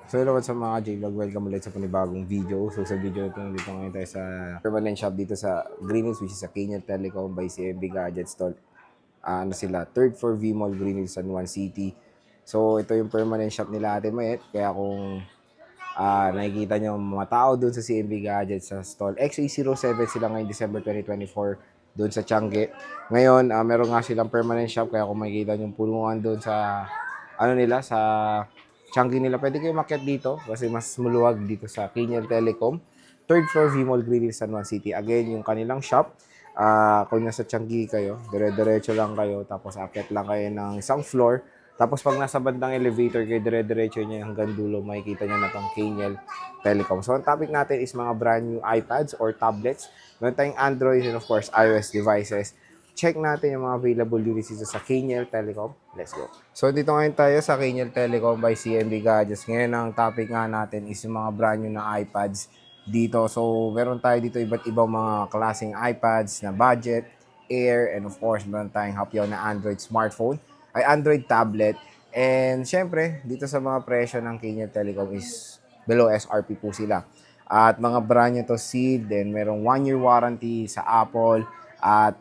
So hello sa mga J-Vlog, welcome ulit sa panibagong video. So sa video na ito, nandito ngayon tayo sa permanent shop dito sa Green Hills, which is sa Kenya Telecom by CMB Gadgets Tol. Ano sila, third floor V-Mall Green Hills, San Juan City. So ito yung permanent shop nila Ate Mayet. Kaya kung nakikita nyo mga tao doon sa CMB Gadgets sa stall, XA07 sila ngayong December 2024 doon sa Changi. Ngayon, meron nga silang permanent shop, kaya kung makikita nyo pulungan doon sa ano nila, sa Changi nila, pwede kayo makiat dito kasi mas muluwag dito sa Kenya Telecom. Third floor, V-Mall Green Hills, San Juan City. Again, yung kanilang shop, kung nasa Changi kayo, dire-diretso lang kayo, tapos akyat lang kayo ng isang floor. Tapos pag nasa bandang elevator kayo, dire-diretso niya hanggang dulo, makikita niya na tong Kenya Telecom. So, ang topic natin is mga brand new iPads or tablets. Meron tayong Android and of course, iOS devices. Check natin yung mga available units dito sa Kenya Telecom. Let's go. So, dito ngayon tayo sa Kenya Telecom by CMB Gadgets. Ngayon, ang topic nga natin is yung mga brand new na iPads dito. So, meron tayo dito iba't ibang mga klaseng iPads na budget, Air, and of course, meron tayong hapyaw na Android smartphone, ay Android tablet. And syempre, dito sa mga presyo ng Kenya Telecom is below SRP po sila. At mga brand nyo to sealed, then merong 1-year warranty sa Apple. At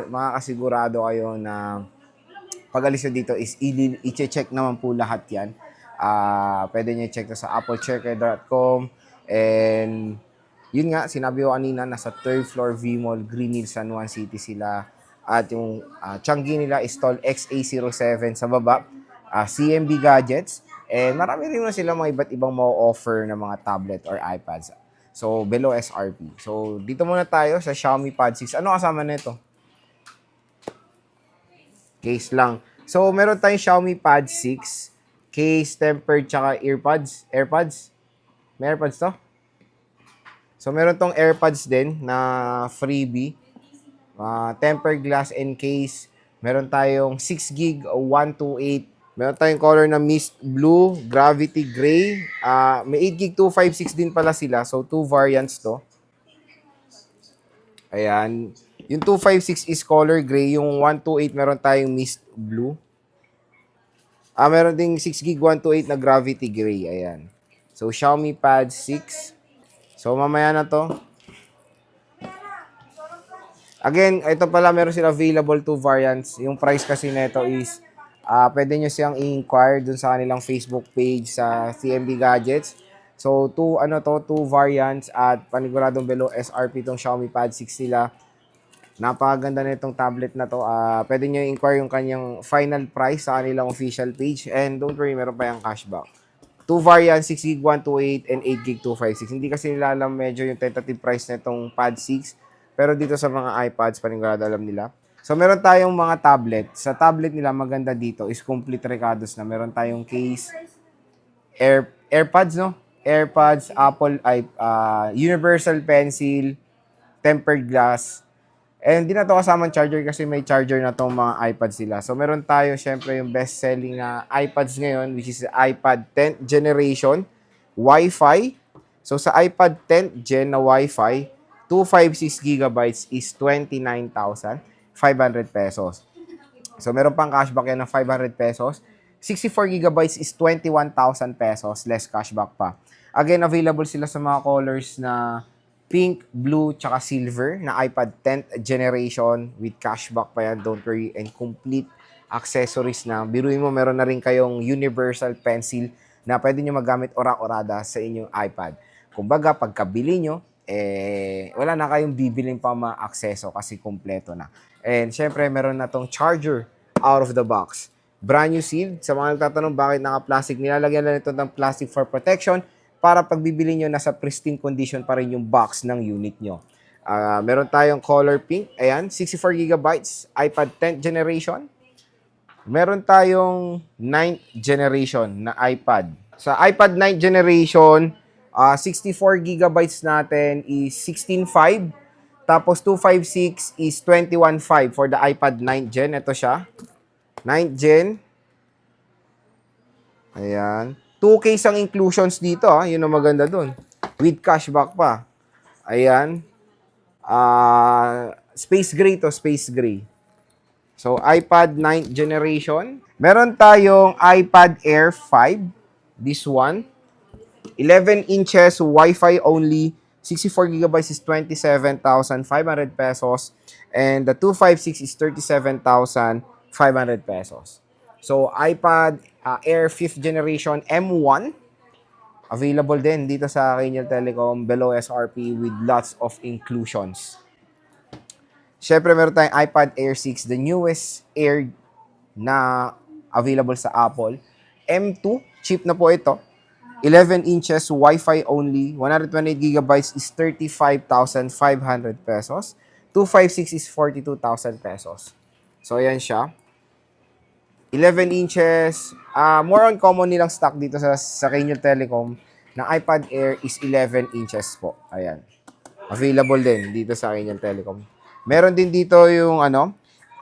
makakasigurado kayo na pag alis nyo dito is i-check naman po lahat yan. Pwede nyo i-check to sa applechecker.com. And yun nga, sinabi ko kanina, nasa third floor V-Mall, Green Hills, San Juan City sila. At yung Changi nila is tall XA07 sa baba. CMB Gadgets. And marami rin na sila mga iba't ibang ma-offer na mga tablet or iPads. So, below SRP. So, dito muna tayo sa Xiaomi Pad 6. Ano kasama nito? Case lang. So, meron tayong Xiaomi Pad 6. Case, tempered, tsaka earpods. AirPods? May AirPods to? So, meron tong AirPods din na freebie. Tempered glass and case. Meron tayong 6 gig 128. Meron tayong color na mist blue, gravity gray. May 8 gig 256 din pala sila. So, 2 variants to. Ayan. Yung 256 is color gray. Yung 128 meron tayong mist blue. Meron ding 6 gig 128 na gravity gray. Ayan. So, Xiaomi Pad 6. So, mamaya na to. Again, ito pala, meron sila available 2 variants. Yung price kasi nito is, pwede nyo siyang i-inquire dun sa kanilang Facebook page sa CMB Gadgets. So, 2 variants at paniguradong below SRP itong Xiaomi Pad 6 nila. Napakaganda na itong tablet na to. Pwede nyo i-inquire yung kanyang final price sa kanilang official page. And don't worry, meron pa yung cashback. 2 variants, 6 gig 128 and 8 gig 256. Hindi kasi nila alam medyo yung tentative price na itong Pad 6. Pero dito sa mga iPads, panigurado alam nila. So, meron tayong mga tablet. Sa tablet nila, maganda dito is complete recados na. Meron tayong case, AirPods, no? AirPods, Apple, Universal Pencil, tempered glass. And hindi na to kasamang charger kasi may charger na tong mga iPads sila. So, meron tayo, syempre, yung best-selling na iPads ngayon, which is iPad 10th generation, Wi-Fi. So, sa iPad 10th gen na Wi-Fi, 256 gigabytes is 29,500 pesos. So, meron pang cashback yan ng 500 pesos. 64 gigabytes is 21,000 pesos, less cashback pa. Again, available sila sa mga colors na pink, blue, tsaka silver na iPad 10th generation with cashback pa yan, don't worry, and complete accessories na. Biruin mo, meron na rin kayong universal pencil na pwede nyo magamit ora-orada sa inyong iPad. Kumbaga, pagkabili nyo, wala na kayong bibiling pa ma-akseso kasi kompleto na. And syempre, meron na tong charger out of the box. Brand new sealed. Sa mga nagtatanong bakit naka-plastic, nilalagyan na nito ng plastic for protection para pagbibili nyo, nasa pristine condition pa rin yung box ng unit nyo. Meron tayong color pink. Ayan, 64 gigabytes, iPad 10th generation. Meron tayong 9th generation na iPad. Sa iPad 9th generation, 64 gigabytes natin is 16.5. Tapos 256 is 21.5 for the iPad 9th gen. Ito siya. 9th gen. Ayan. 2K ang inclusions dito. Yun ang maganda dun. With cashback pa. Ayan. Space gray to. Space gray. So, iPad 9th generation. Meron tayong iPad Air 5. This one. 11 inches, Wi-Fi only, 64 gigabytes is 27,500 pesos. And the 256 is 37,500 pesos. So, iPad Air 5th generation M1, available din dito sa Kenya Telecom, below SRP with lots of inclusions. Siyempre, meron tayong iPad Air 6, the newest Air na available sa Apple. M2, cheap na po ito. 11 inches, Wi-Fi only, 128 gigabytes is 35,500 pesos. 256 is 42,000 pesos. So, ayan siya. 11 inches, more on common nilang stock dito sa Kenya Telecom na iPad Air is 11 inches po. Ayan. Available din dito sa Kenya Telecom. Meron din dito yung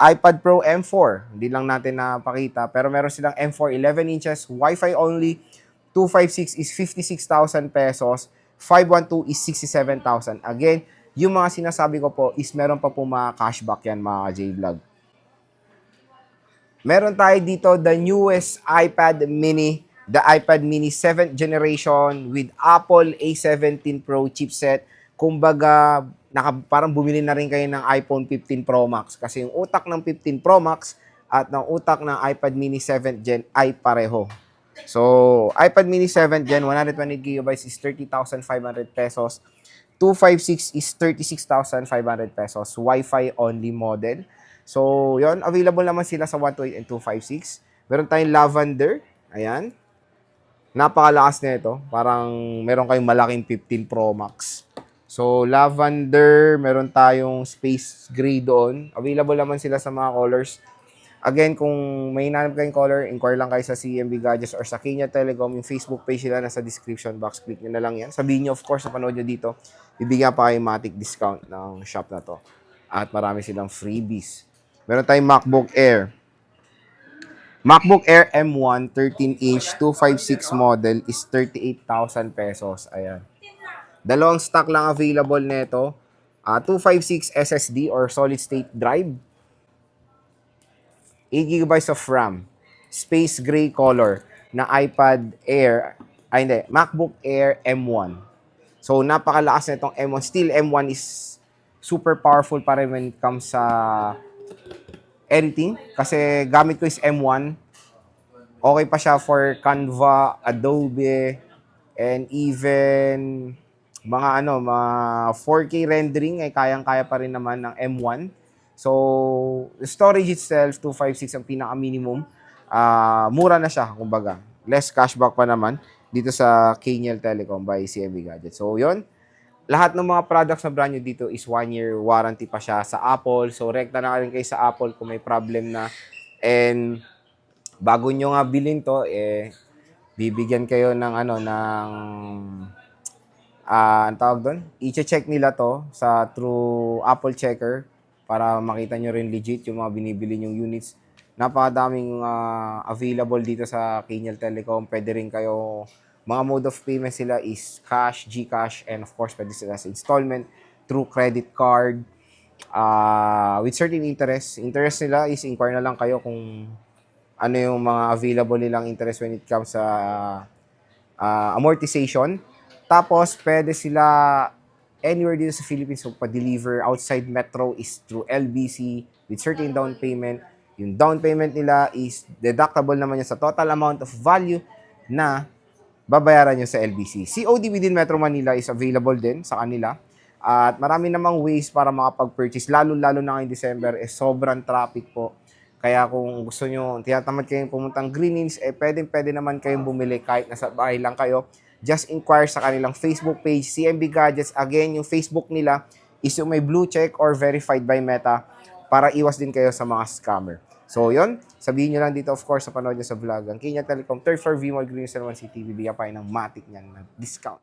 iPad Pro M4. Hindi lang natin napakita, pero meron silang M4 11 inches, Wi-Fi only, 256 is 56,000 pesos, 512 is 67,000. Again, yung mga sinasabi ko po is meron pa po mga cashback yan mga J-Vlog. Meron tayo dito the newest iPad mini, the iPad mini 7th generation with Apple A17 Pro chipset. Kumbaga, parang bumili na rin kayo ng iPhone 15 Pro Max kasi yung utak ng 15 Pro Max at ng utak ng iPad mini 7th gen ay pareho. So, iPad mini 7th gen, 120 gigabytes is 30,500 pesos. 256 is 36,500 pesos. Wi-Fi only model. So, yon available naman sila sa 128 and 256. Meron tayong lavender. Ayan. Napakalakas na ito. Parang meron kayong malaking 15 Pro Max. So, lavender. Meron tayong space gray doon. Available naman sila sa mga colors. Again, kung may hinanap kayong color, inquire lang kayo sa CMB Gadgets or sa Kenya Telecom. Yung Facebook page nila nasa description box. Click nyo na lang yan. Sabihin nyo, of course, napanood nyo dito. Bibigyan pa kayo matic discount ng shop na to. At marami silang freebies. Meron tayong MacBook Air. MacBook Air M1 13-inch 256 model is 38,000 pesos. Ayan. Dalawang stock lang available nito. 256 SSD or solid state drive. 8 GB of RAM. Space gray color na iPad Air. MacBook Air M1. So, napakalakas na itong M1. Still, M1 is super powerful pa rin when it comes sa editing. Kasi gamit ko is M1. Okay pa siya for Canva, Adobe, and even mga 4K rendering ay kayang-kaya pa rin naman ng M1. So, storage itself, 256 ang pinaka-minimum. Mura na siya, kumbaga. Less cashback pa naman dito sa Kenya Telecom by CMB Gadgets. So, yon. Lahat ng mga products na brand new dito is 1-year warranty pa siya sa Apple. So, rekta na rin kayo sa Apple kung may problem na. And, bago nyo nga bilhin to, bibigyan kayo ng ang tawag doon, i-check nila to through Apple Checker para makita nyo rin legit yung mga binibili nyong units. Napakadaming available dito sa Kenya Telecom. Pwede rin kayo, mga mode of payment sila is cash, GCash, and of course, pwede sila sa installment through credit card with certain interest. Interest nila is inquire na lang kayo kung ano yung mga available nilang interest when it comes sa amortization. Tapos, pwede sila anywhere dito sa Philippines magpa-deliver. Outside metro is through LBC with certain down payment. Yung down payment nila is deductible naman yan sa total amount of value na babayaran nyo sa LBC. COD within Metro Manila is available din sa kanila. At marami namang ways para makapag-purchase. Lalo-lalo na ngayong December, sobrang traffic po. Kaya kung gusto nyo, tinatamad kayong pumuntang Greenings, pwede naman kayong bumili kahit nasa bahay lang kayo. Just inquire sa kanilang Facebook page, CMB Gadgets. Again, yung Facebook nila is yung may blue check or verified by Meta para iwas din kayo sa mga scammer. So, yun. Sabihin nyo lang dito, of course, sa panood nyo sa vlog. Ang Kenya Telecom, 3rd floor, V-Mall, Green City, bibigyan pa ng matic niyan na discount.